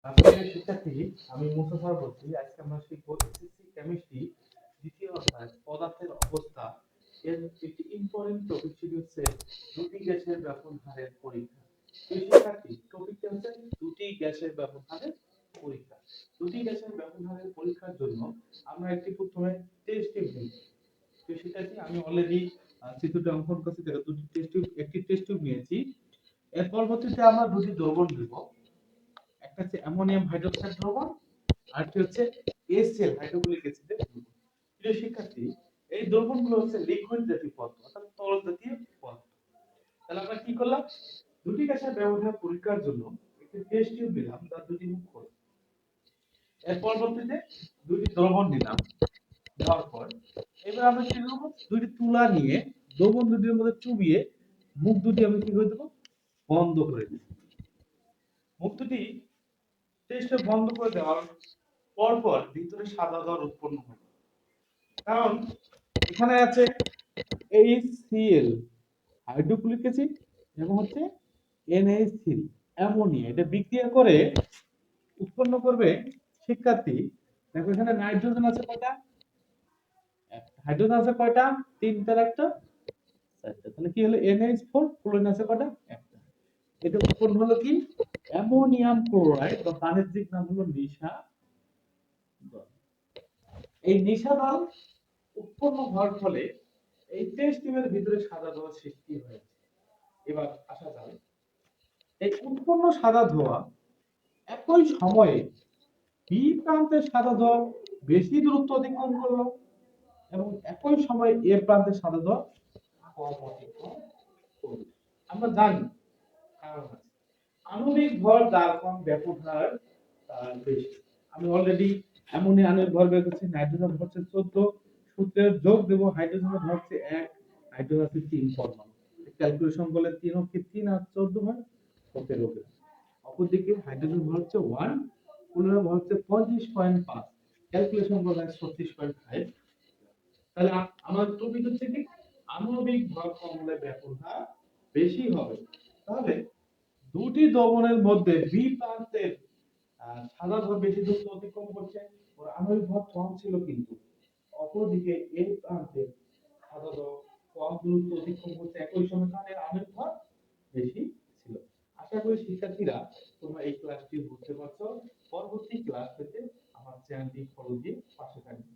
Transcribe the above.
প্রিয় শিক্ষার্থী, আমি মুস্তাফা বলছি। আজকে আমরা শিখব এসএসসি কেমিস্ট্রি দ্বিতীয় অধ্যায় পদার্থের অবস্থা। এর একটি ইম্পর্টেন্ট টপিক ছিল হচ্ছে দুটি গ্যাসের ব্যবহারের পরীক্ষা। প্রিয় শিক্ষার্থী, টপিকটা হচ্ছে দুটি গ্যাসের ব্যবহারের পরীক্ষা। দুটি গ্যাসের ব্যবহারের পরীক্ষার জন্য আমরা একটি প্রথমে টেস্ট টিউব নিই। প্রিয় শিক্ষার্থী, আমি অলরেডি চিত্রটা অঙ্কন করছি, দেখো দুটি টেস্ট টিউব, একটি টেস্ট টিউব নিয়েছি। এর পরবর্তীতে আমরা দুটি দ্রবণ নিব। একটা হচ্ছে অ্যামোনিয়াম হাইড্রোক্সাইড দ্রবণ, আরেকটি হচ্ছে HCl হাইড্রোক্লোরিক অ্যাসিডের দ্রবণ। প্রিয় শিক্ষার্থী, এই দ্রবণগুলো হচ্ছে লিকুইড জাতীয় পদার্থ, অর্থাৎ তরল জাতীয় পদার্থ। তাহলে আমরা কি করলাম? দুটি গ্যাসের ব্যবহার পরীক্ষার জন্য একটি টেস্ট টিউব নিলাম, তার দুটি মুখ খোলা। এর পরবর্তীতে দুটি দ্রবণ নিলাম, দেওয়ার পর এবার আমরা কি করব? দুটি তুলা নিয়ে দ্রবণ দুটির মধ্যে চুবিয়ে মুখ দুটি আমি কি করে দেব? বন্ধ করে দেব। মুখ দুটি টেস্টে বন্ধ করে দেওয়ার পরপর ভিতরে সাদা দর উৎপন্ন হবে, কারণ এখানে আছে HCl হাইড্রোক্লোরিক অ্যাসিড এবং হচ্ছে NH3 অ্যামোনিয়া। এটা বিক্রিয়া করে উৎপন্ন করবে শিক্ষার্থী। দেখো এখানে নাইট্রোজেন আছে কয়টা? একটা। হাইড্রোজেন আছে কয়টা? তিনটার একটা চারটা। তাহলে কি হলো? NH4। ক্লোরিন আছে কয়টা? একটা। এটা উৎপন্ন হলো কি? অ্যামোনিয়াম ক্লোরাইড, বা বাণিজ্যিক নাম হলো নিশা। এই নিশা দল উৎপন্ন হওয়ার ফলে এই টেস্ট টিউবের ভিতরে সাদা ধোঁয়া সৃষ্টি হয়েছে। এবার আসা যাক, এই উৎপন্ন সাদা ধোঁয়া একই সময়ে বি প্রান্তের সাদা ধোঁয়া বেশি দূরত্ব অতিক্রম করলো, এবং একই সময়ে এ প্রান্তের সাদা ধোঁয়া কম অতিক্রম করলো। আমরা জানি কারণ আছে, আণবিক ভর যার কম ব্যবহার তার বেশি। আমি অলরেডি অ্যামোনিয়া আণবিক ভর বের করছি, নাইট্রোজেন হচ্ছে 14, সূত্রের যোগ দেব, হাইড্রোজেনের ভর হচ্ছে 1, হাইড্রোজেন আছে 3 পরমাণু। ক্যালকুলেশন করলে 3 কে 3 আর 14 হয় 17। অপরদিকে হাইড্রোজেন ভর হচ্ছে 1, ক্লোরিনের ভর হচ্ছে 25.5, ক্যালকুলেশন করলে 36.5। তাহলে আমার টপিক হচ্ছে কি? আণবিক ভর কম হলে ব্যবহার বেশি হবে। তাহলে দুটি দ্রবণের মধ্যে বি প্রান্তের সাদা ধোঁয়া বেশি দূরত্ব অতিক্রম করছে, ওর আণবিক ভর কম ছিল, কিন্তু অপরদিকে এ প্রান্তের সাদা ধোঁয়া কম দূরত্ব অতিক্রম করছে, একই সময় তাদের আণবিক ভর বেশি ছিল। আশা করি শিক্ষার্থীরা তোমরা এই ক্লাসটি বুঝতে পারছো। পরবর্তী ক্লাস পেতে আমার চ্যানেলটি ফলো দিয়ে পাশে থাকবে।